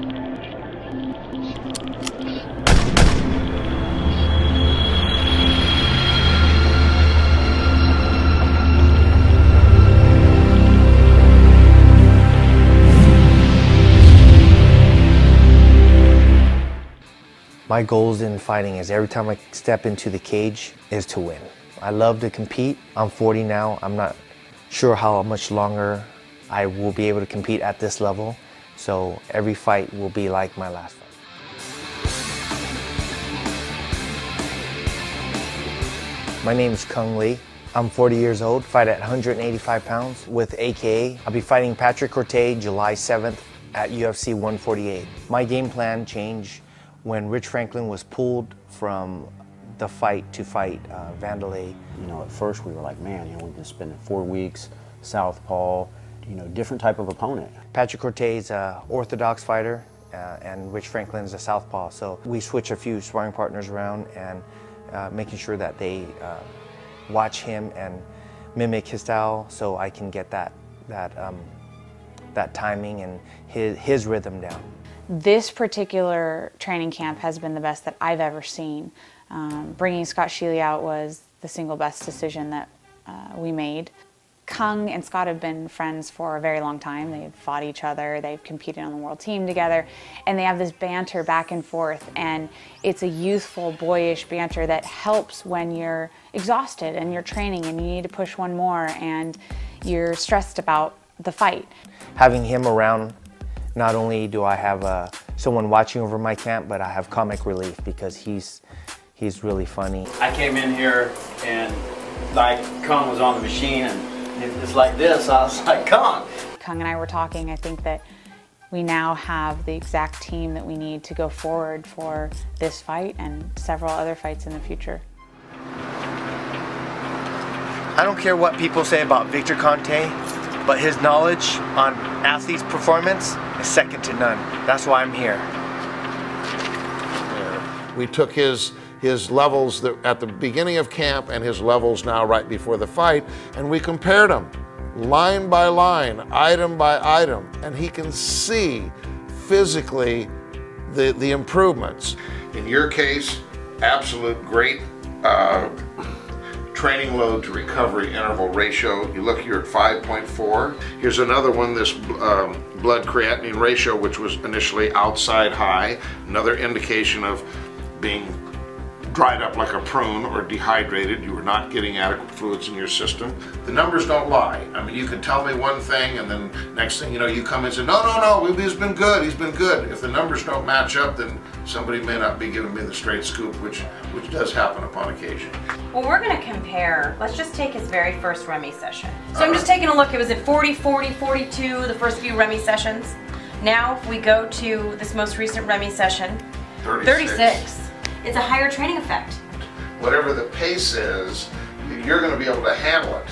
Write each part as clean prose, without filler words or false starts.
My goals in fighting is every time I step into the cage is to win. I love to compete. I'm 40 now. I'm not sure how much longer I will be able to compete at this level. So every fight will be like my last fight. My name is Cung Le. I'm 40 years old, fight at 185 pounds with AKA. I'll be fighting Patrick Cortez July 7th at UFC 148. My game plan changed when Rich Franklin was pulled from the fight to fight Vanderlei. You know, at first we were like, man, you know, we've been spending 4 weeks, southpaw, you know, different type of opponent. Patrick Cortez is an orthodox fighter and Rich Franklin is a southpaw. So we switch a few sparring partners around and making sure that they watch him and mimic his style so I can get that timing and his rhythm down. This particular training camp has been the best that I've ever seen. Bringing Scott Sheely out was the single best decision that we made. Cung and Scott have been friends for a very long time. They've fought each other, they've competed on the world team together, and they have this banter back and forth, and it's a youthful, boyish banter that helps when you're exhausted and you're training and you need to push one more and you're stressed about the fight. Having him around, not only do I have someone watching over my camp, but I have comic relief because he's really funny. I came in here and like Cung was on the machine and it was like this. I was like, Cung. Cung and I were talking. I think that we now have the exact team that we need to go forward for this fight and several other fights in the future. I don't care what people say about Victor Conte, but his knowledge on athletes' performance is second to none. That's why I'm here. We took his levels at the beginning of camp and his levels now right before the fight, and we compared them line by line, item by item, and he can see physically the improvements. In your case, absolute great training load to recovery interval ratio. You look, you're at 5.4. Here's another one, this blood creatinine ratio, which was initially outside high. Another indication of being dried up like a prune or dehydrated. You were not getting adequate fluids in your system. The numbers don't lie. I mean, you can tell me one thing and then next thing you know, you come and say, no, he's been good, he's been good. If the numbers don't match up, then somebody may not be giving me the straight scoop, which does happen upon occasion. Well, we're going to compare. Let's just take his very first Remy session. So I'm just taking a look. It was at 40, 40, 42, the first few Remy sessions. Now, if we go to this most recent Remy session, 36. It's a higher training effect. Whatever the pace is, you're going to be able to handle it.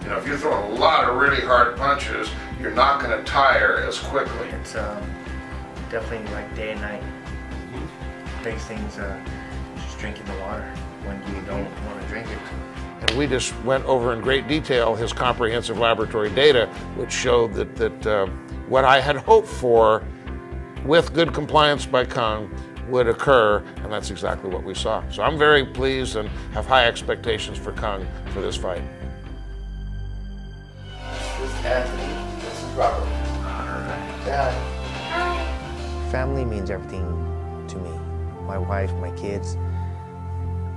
You know, if you're throwing a lot of really hard punches, you're not going to tire as quickly. It's definitely like day and night. Big things, just drinking the water when you don't want to drink it. And we just went over in great detail his comprehensive laboratory data, which showed that what I had hoped for with good compliance by Cung would occur, and that's exactly what we saw. So I'm very pleased and have high expectations for Cung for this fight. This is Anthony, this is Robert. Dad. Hi. Family means everything to me. My wife, my kids,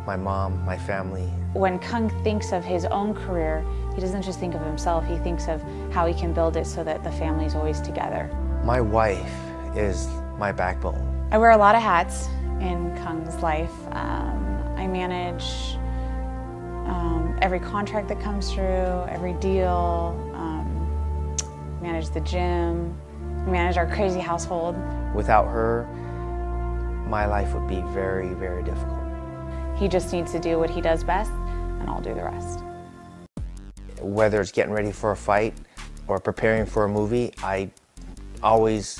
my mom, my family. When Cung thinks of his own career, he doesn't just think of himself, he thinks of how he can build it so that the family's always together. My wife is my backbone. I wear a lot of hats in Cung's life. I manage every contract that comes through, every deal, manage the gym, manage our crazy household. Without her, my life would be very, very difficult. He just needs to do what he does best, and I'll do the rest. Whether it's getting ready for a fight or preparing for a movie, I always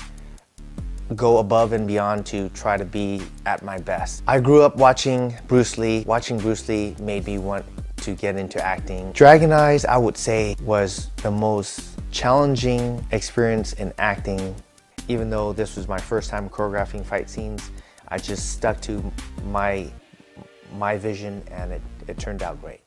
go above and beyond to try to be at my best. I grew up watching Bruce Lee. Watching Bruce Lee made me want to get into acting. Dragon Eyes, I would say, was the most challenging experience in acting Even though this was my first time choreographing fight scenes, I just stuck to my vision, and it turned out great.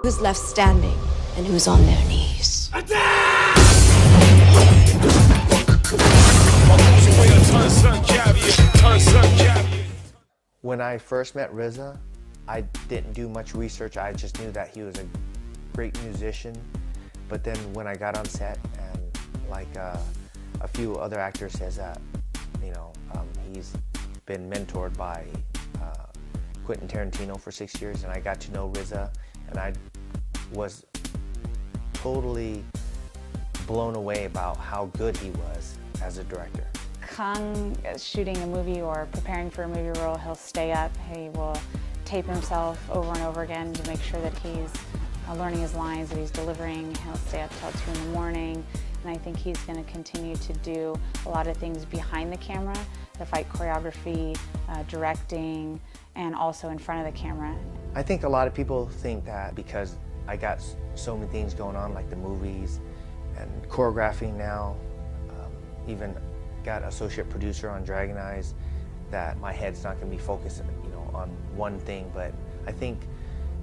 Who's left standing and who's on their knees? When I first met Riza, I didn't do much research. I just knew that he was a great musician. But then when I got on set, and like a few other actors says that, you know, he's been mentored by Quentin Tarantino for 6 years, and I got to know Riza, and I was totally blown away about how good he was as a director. Cung is shooting a movie or preparing for a movie role, he'll stay up, he will tape himself over and over again to make sure that he's learning his lines, that he's delivering. He'll stay up till 2 in the morning, and I think he's going to continue to do a lot of things behind the camera, the fight choreography, directing, and also in front of the camera. I think a lot of people think that because I got so many things going on, like the movies and choreographing now, even got associate producer on Dragon Eyes, that my head's not going to be focused, you know, on one thing. But I think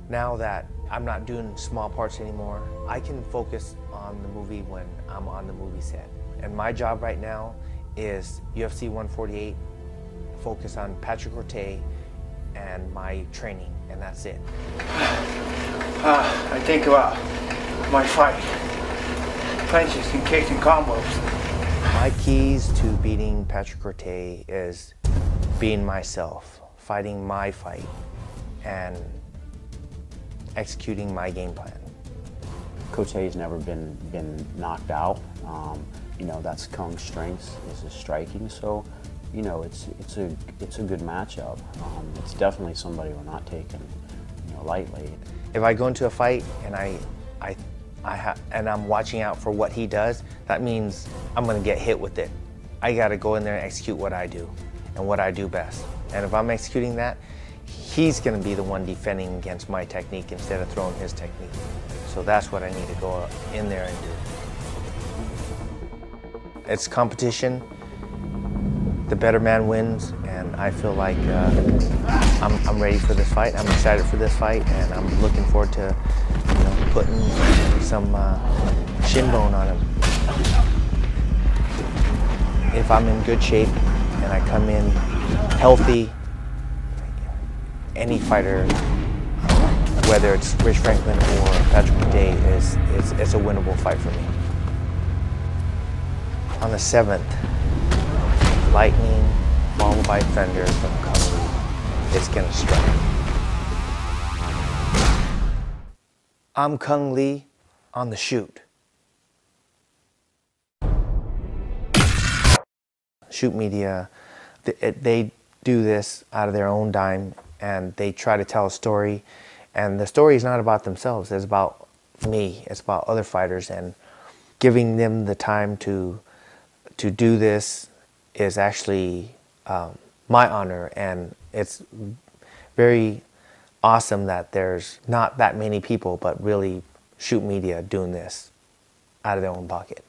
now that I'm not doing small parts anymore, I can focus on the movie when I'm on the movie set. And my job right now is UFC 148, focus on Patrick Ortega and my training, and that's it. I think about my fight, punches and kicks and combos. My keys to beating Patrick Ortega is being myself, fighting my fight, and executing my game plan. Cote's never been knocked out. You know, that's Kung's strengths, is his striking. So, you know, it's a good matchup. It's definitely somebody we're not taking, you know, lightly. If I go into a fight and I'm watching out for what he does, that means I'm going to get hit with it. I got to go in there and execute what I do and what I do best. And if I'm executing that, he's going to be the one defending against my technique instead of throwing his technique. So that's what I need to go in there and do. It's competition. The better man wins, and I feel like I'm ready for this fight. I'm excited for this fight, and I'm looking forward to, you know, putting some shin bone on him. If I'm in good shape and I come in healthy, any fighter, whether it's Rich Franklin or Patrick Ortega, it's a winnable fight for me. On the 7th, lightning followed by thunder from Cung Lee is gonna strike. I'm Cung Lee on the shoot. Shoot Media, they do this out of their own dime, and they try to tell a story, and the story is not about themselves, it's about me, it's about other fighters, and giving them the time to do this is actually my honor, and it's very awesome that there's not that many people, but really Shoot Media doing this out of their own pocket.